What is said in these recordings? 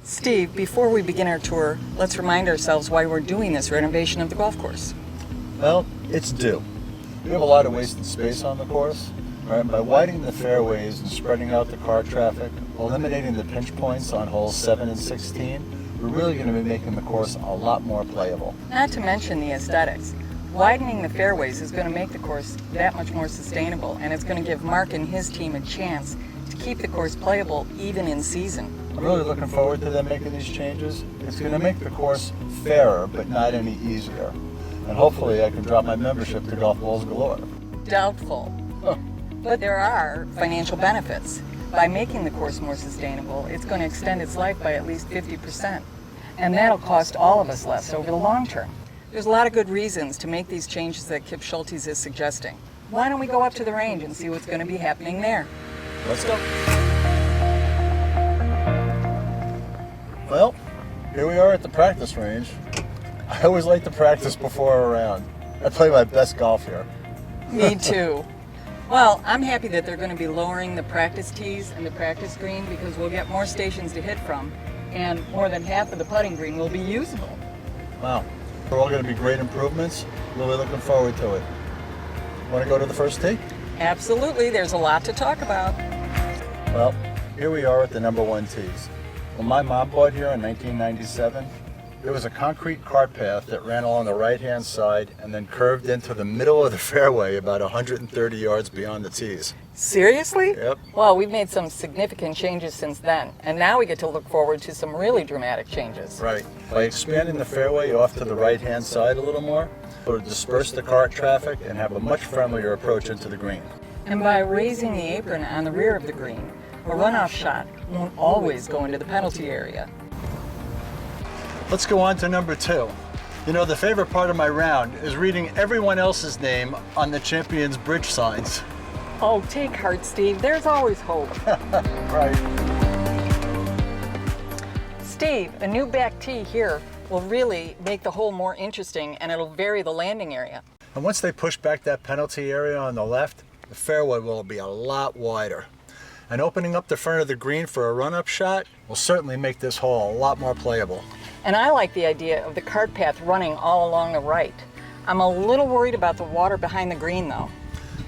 Steve, before we begin our tour, let's remind ourselves why we're doing this renovation of the golf course. Well, it's due. We have a lot of wasted space on the course. Right? By widening the fairways and spreading out the car traffic, eliminating the pinch points on holes 7 and 16, we're really going to be making the course a lot more playable. Not to mention the aesthetics. Widening the fairways is going to make the course that much more sustainable, and it's going to give Mark and his team a chance to keep the course playable even in season. I'm really looking forward to them making these changes. It's going to make the course fairer, but not any easier. And hopefully I can drop my membership to Golf Balls Galore. Doubtful. But there are financial benefits. By making the course more sustainable, it's going to extend its life by at least 50%. And that'll cost all of us less over the long term. There's a lot of good reasons to make these changes that Kip Schultes is suggesting. Why don't we go up to the range and see what's going to be happening there? Let's go. Well, here we are at the practice range. I always like to practice before a round. I play my best golf here. Me too. Well, I'm happy that they're going to be lowering the practice tees and the practice green because we'll get more stations to hit from, and more than half of the putting green will be usable. Wow. They're all going to be great improvements. Really looking forward to it. Want to go to the first tee? Absolutely. There's a lot to talk about. Well, here we are at the number 1 tees. When my mom bought here in 1997, there was a concrete cart path that ran along the right-hand side and then curved into the middle of the fairway about 130 yards beyond the tees. Seriously? Yep. Well, we've made some significant changes since then, and now we get to look forward to some really dramatic changes. Right. By expanding the fairway off to the right-hand side a little more, it'll disperse the cart traffic and have a much friendlier approach into the green. And by raising the apron on the rear of the green, a runoff shot won't always go into the penalty area. Let's go on to number 2. You know, the favorite part of my round is reading everyone else's name on the Champions Bridge signs. Oh, take heart, Steve. There's always hope. Right. Steve, a new back tee here will really make the hole more interesting, and it'll vary the landing area. And once they push back that penalty area on the left, the fairway will be a lot wider. And opening up the front of the green for a run-up shot will certainly make this hole a lot more playable. And I like the idea of the cart path running all along the right. I'm a little worried about the water behind the green, though.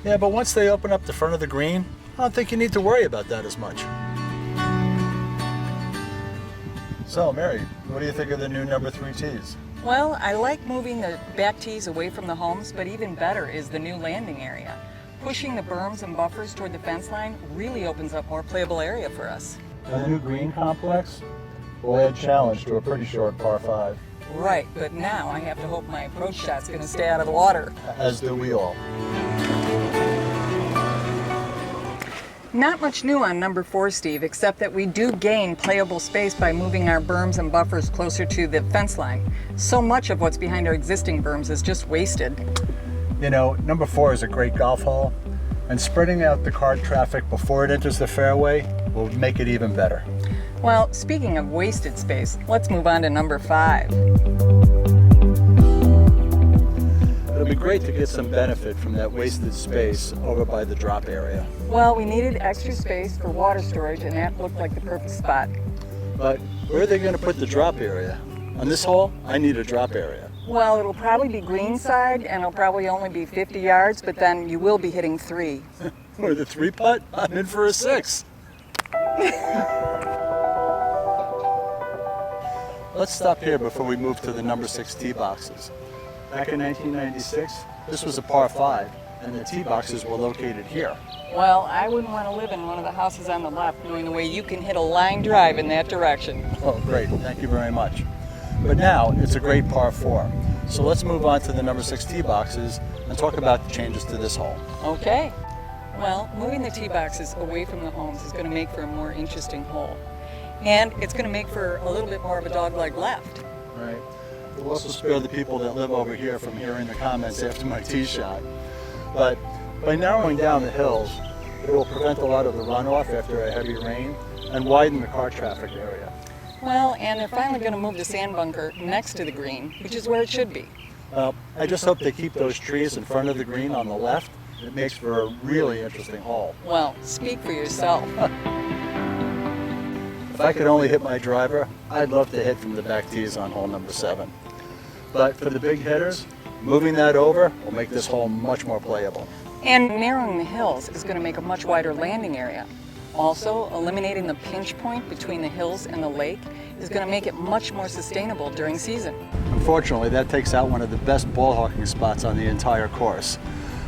Yeah, but once they open up the front of the green, I don't think you need to worry about that as much. So, Mary, what do you think of the new number 3 tees? Well, I like moving the back tees away from the homes, but even better is the new landing area. Pushing the berms and buffers toward the fence line really opens up more playable area for us. And the new green complex will add challenge to a pretty short par 5. Right, but now I have to hope my approach shot's going to stay out of the water. As do we all. Not much new on number 4, Steve, except that we do gain playable space by moving our berms and buffers closer to the fence line. So much of what's behind our existing berms is just wasted. You know, number 4 is a great golf hole, and spreading out the cart traffic before it enters the fairway will make it even better. Well, speaking of wasted space, let's move on to number 5. It'll be great to get some benefit from that wasted space over by the drop area. Well, we needed extra space for water storage, and that looked like the perfect spot. But where are they going to put the drop area? On this hole, I need a drop area. Well, it'll probably be greenside, and it'll probably only be 50 yards, but then you will be hitting 3. With a 3 putt, I'm in for a 6. Let's stop here before we move to the number 6 tee boxes. Back in 1996, this was a par 5, and the tee boxes were located here. Well, I wouldn't want to live in one of the houses on the left, knowing the way you can hit a line drive in that direction. Oh, great. Thank you very much. But now, it's a great par 4. So let's move on to the number 6 tee boxes and talk about the changes to this hole. Okay. Well, moving the tee boxes away from the homes is going to make for a more interesting hole. And it's going to make for a little bit more of a dog-leg left. Right. We'll also spare the people that live over here from hearing the comments after my tee shot. But by narrowing down the hills, it will prevent a lot of the runoff after a heavy rain and widen the car traffic area. Well, and they're finally going to move the sand bunker next to the green, which is where it should be. Well, I just hope they keep those trees in front of the green on the left. It makes for a really interesting hole. Well, speak for yourself. If I could only hit my driver, I'd love to hit from the back tees on hole number 7. But for the big hitters, moving that over will make this hole much more playable. And narrowing the hills is going to make a much wider landing area. Also, eliminating the pinch point between the hills and the lake is going to make it much more sustainable during season. Unfortunately, that takes out one of the best ball hawking spots on the entire course.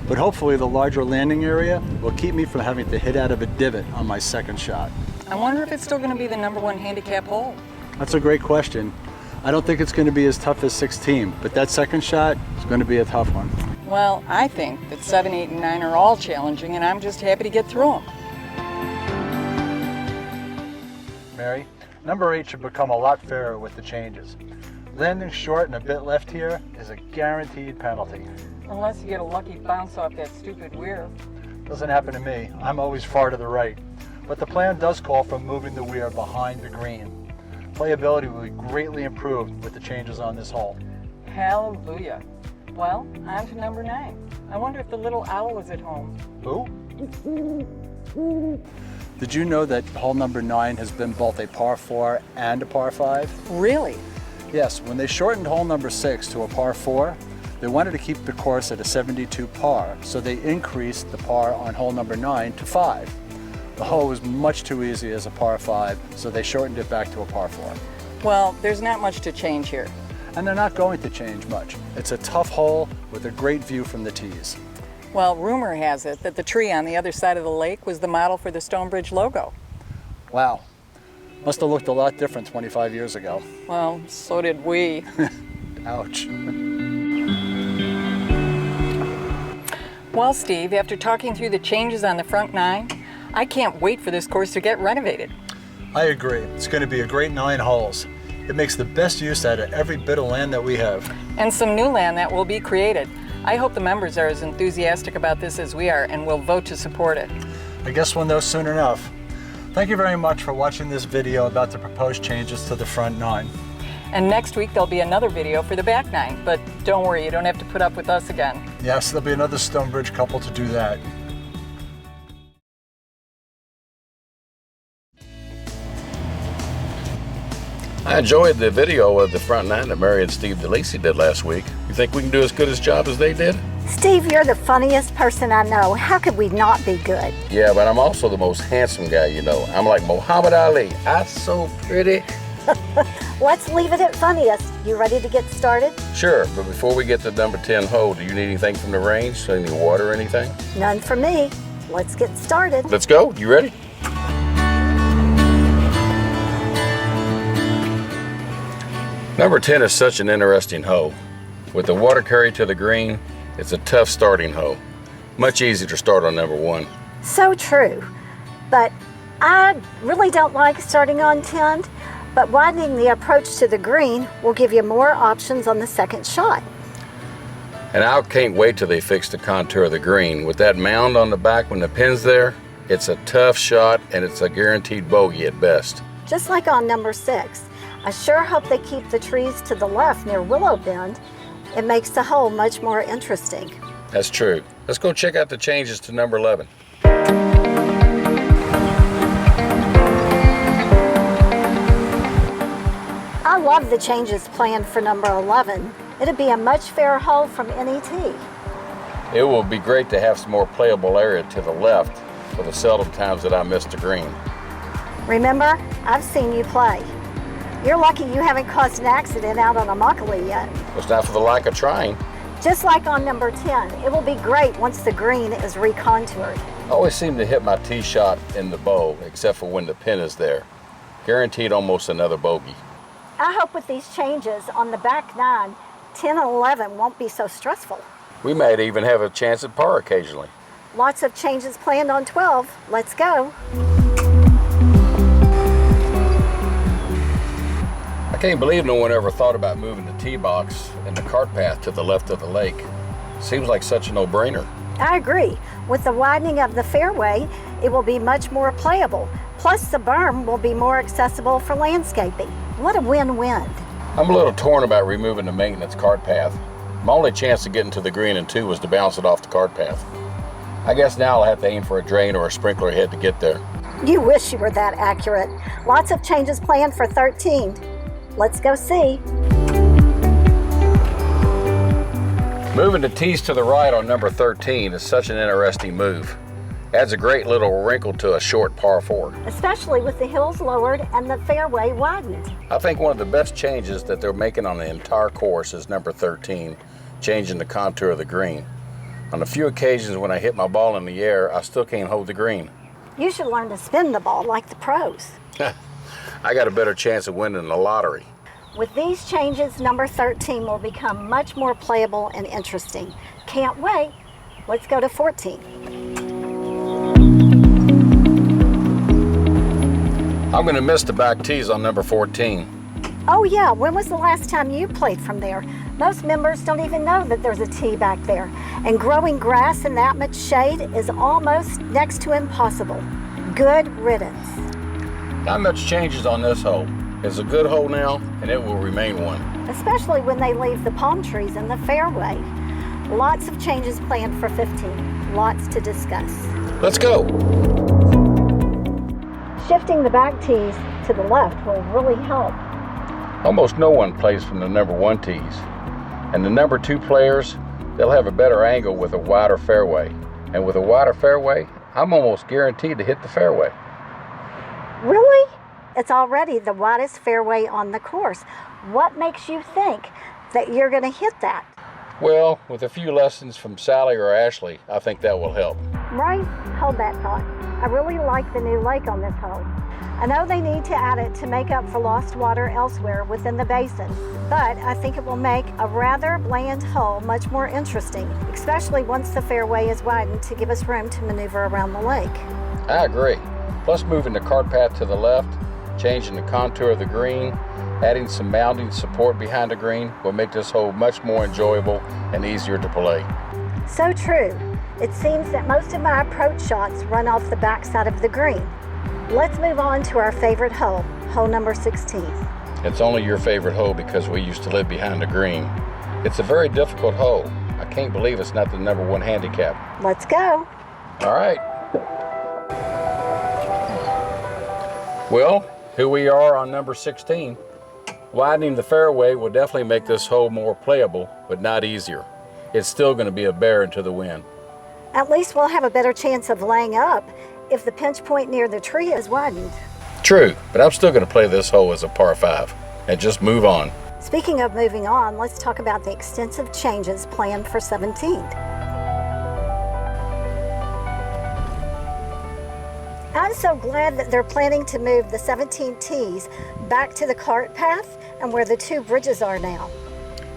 But hopefully the larger landing area will keep me from having to hit out of a divot on my second shot. I wonder if it's still going to be the #1 handicap hole. That's a great question. I don't think it's going to be as tough as 16, but that second shot is going to be a tough one. Well, I think that 7, 8, and 9 are all challenging, and I'm just happy to get through them. Mary, number 8 should become a lot fairer with the changes. Landing short and a bit left here is a guaranteed penalty. Unless you get a lucky bounce off that stupid weir. Doesn't happen to me. I'm always far to the right. But the plan does call for moving the weir behind the green. Playability will be greatly improved with the changes on this hole. Hallelujah. Well, on to number 9. I wonder if the little owl is at home. Who? Did you know that hole number 9 has been both a par 4 and a par 5? Really? Yes, when they shortened hole number 6 to a par 4, they wanted to keep the course at a 72 par, so they increased the par on hole number 9 to 5. The hole was much too easy as a par 5, so they shortened it back to a par 4. Well, there's not much to change here. And they're not going to change much. It's a tough hole with a great view from the tees. Well, rumor has it that the tree on the other side of the lake was the model for the Stonebridge logo. Wow, must have looked a lot different 25 years ago. Well, so did we. Ouch. Well, Steve, after talking through the changes on the front 9, I can't wait for this course to get renovated. I agree. It's going to be a great 9 holes. It makes the best use out of every bit of land that we have. And some new land that will be created. I hope the members are as enthusiastic about this as we are and will vote to support it. I guess we'll know soon enough. Thank you very much for watching this video about the proposed changes to the front 9. And next week there'll be another video for the back 9, but don't worry, you don't have to put up with us again. Yes, there'll be another Stonebridge couple to do that. I enjoyed the video of the front 9 that Mary and Steve DeLisi did last week. You think we can do as good a job as they did? Steve, you're the funniest person I know. How could we not be good? Yeah, but I'm also the most handsome guy you know. I'm like Muhammad Ali. I'm so pretty. Let's leave it at funniest. You ready to get started? Sure, but before we get to number 10 hole, do you need anything from the range? Any water or anything? None for me. Let's get started. Let's go. You ready? Number 10 is such an interesting hole. With the water carry to the green, it's a tough starting hole. Much easier to start on number 1. So true. But I really don't like starting on 10, but widening the approach to the green will give you more options on the second shot. And I can't wait till they fix the contour of the green. With that mound on the back when the pin's there, it's a tough shot and it's a guaranteed bogey at best. Just like on number 6, I sure hope they keep the trees to the left near Willow Bend. It makes the hole much more interesting. That's true. Let's go check out the changes to number 11. I love the changes planned for number 11. It'll be a much fairer hole from any tee. It will be great to have some more playable area to the left for the seldom times that I miss the green. Remember, I've seen you play. You're lucky you haven't caused an accident out on Immokalee yet. It's not for the lack of trying. Just like on number 10, it will be great once the green is recontoured. I always seem to hit my tee shot in the bow, except for when the pin is there. Guaranteed almost another bogey. I hope with these changes on the back 9, 10 and 11 won't be so stressful. We might even have a chance at par occasionally. Lots of changes planned on 12. Let's go. I can't believe no one ever thought about moving the tee box and the cart path to the left of the lake. Seems like such a no-brainer. I agree. With the widening of the fairway, it will be much more playable. Plus, the berm will be more accessible for landscaping. What a win-win. I'm a little torn about removing the maintenance cart path. My only chance of getting to the green in 2 was to bounce it off the cart path. I guess now I'll have to aim for a drain or a sprinkler head to get there. You wish you were that accurate. Lots of changes planned for 13. Let's go see. Moving the tees to the right on number 13 is such an interesting move. Adds a great little wrinkle to a short par 4. Especially with the hills lowered and the fairway widened. I think one of the best changes that they're making on the entire course is number 13, changing the contour of the green. On a few occasions when I hit my ball in the air, I still can't hold the green. You should learn to spin the ball like the pros. I got a better chance of winning the lottery. With these changes, number 13 will become much more playable and interesting. Can't wait. Let's go to 14. I'm going to miss the back tees on number 14. Oh yeah, when was the last time you played from there? Most members don't even know that there's a tee back there. And growing grass in that much shade is almost next to impossible. Good riddance. Not much changes on this hole. It's a good hole now, and it will remain one. Especially when they leave the palm trees in the fairway. Lots of changes planned for 15. Lots to discuss. Let's go. Shifting the back tees to the left will really help. Almost no one plays from the number 1 tees. And the number 2 players, they'll have a better angle with a wider fairway. And with a wider fairway, I'm almost guaranteed to hit the fairway. Really? It's already the widest fairway on the course. What makes you think that you're going to hit that? Well, with a few lessons from Sally or Ashley, I think that will help. Right? Hold that thought. I really like the new lake on this hole. I know they need to add it to make up for lost water elsewhere within the basin, but I think it will make a rather bland hole much more interesting, especially once the fairway is widened to give us room to maneuver around the lake. I agree. Plus moving the cart path to the left, changing the contour of the green, adding some mounding support behind the green will make this hole much more enjoyable and easier to play. So true. It seems that most of my approach shots run off the backside of the green. Let's move on to our favorite hole, hole number 16. It's only your favorite hole because we used to live behind the green. It's a very difficult hole. I can't believe it's not the number 1 handicap. Let's go. All right. Well, here we are on number 16. Widening the fairway will definitely make this hole more playable, but not easier. It's still going to be a bear into the wind. At least we'll have a better chance of laying up if the pinch point near the tree is widened. True, but I'm still going to play this hole as a par 5 and just move on. Speaking of moving on, let's talk about the extensive changes planned for 17. I'm so glad that they're planning to move the 17 tees back to the cart path and where the 2 bridges are now.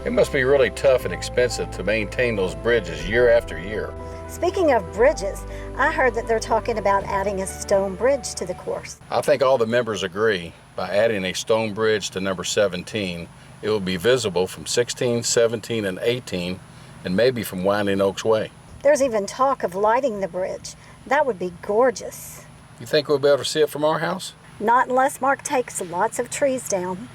It must be really tough and expensive to maintain those bridges year after year. Speaking of bridges, I heard that they're talking about adding a stone bridge to the course. I think all the members agree by adding a stone bridge to number 17, it will be visible from 16, 17, and 18, and maybe from Winding Oaks Way. There's even talk of lighting the bridge. That would be gorgeous. You think we'll be able to see it from our house? Not unless Mark takes lots of trees down.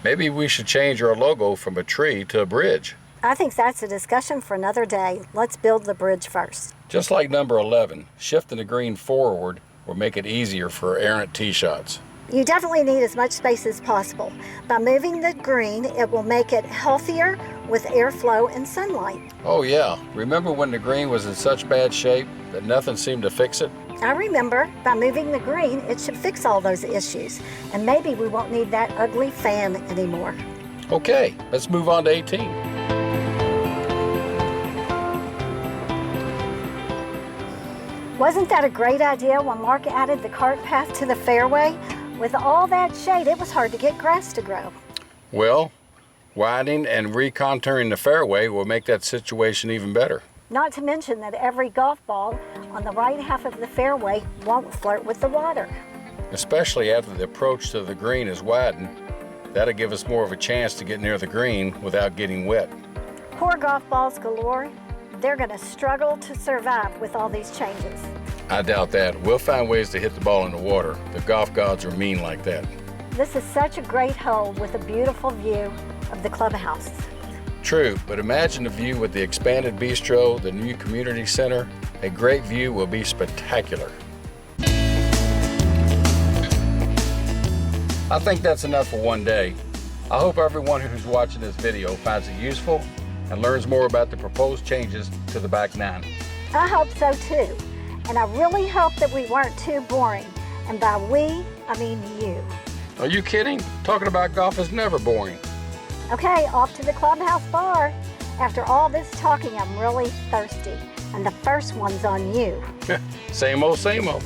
Maybe we should change our logo from a tree to a bridge. I think that's a discussion for another day. Let's build the bridge first. Just like number 11, shifting the green forward will make it easier for errant tee shots. You definitely need as much space as possible. By moving the green, it will make it healthier with airflow and sunlight. Oh yeah, remember when the green was in such bad shape that nothing seemed to fix it? I remember. By moving the green, it should fix all those issues. And maybe we won't need that ugly fan anymore. Okay, let's move on to 18. Wasn't that a great idea when Mark added the cart path to the fairway? With all that shade, it was hard to get grass to grow. Well, widening and recontouring the fairway will make that situation even better. Not to mention that every golf ball on the right half of the fairway won't flirt with the water. Especially after the approach to the green is widened, that'll give us more of a chance to get near the green without getting wet. Poor golf balls galore. They're going to struggle to survive with all these changes. I doubt that. We'll find ways to hit the ball in the water. The golf gods are mean like that. This is such a great hole with a beautiful view of the clubhouse. True, but imagine the view with the expanded bistro, the new community center. A great view will be spectacular. I think that's enough for one day. I hope everyone who's watching this video finds it useful and learns more about the proposed changes to the back nine. I hope so too. And I really hope that we weren't too boring. And by we, I mean you. Are you kidding? Talking about golf is never boring. Okay, off to the clubhouse bar. After all this talking, I'm really thirsty. And the first one's on you. Same old, same old.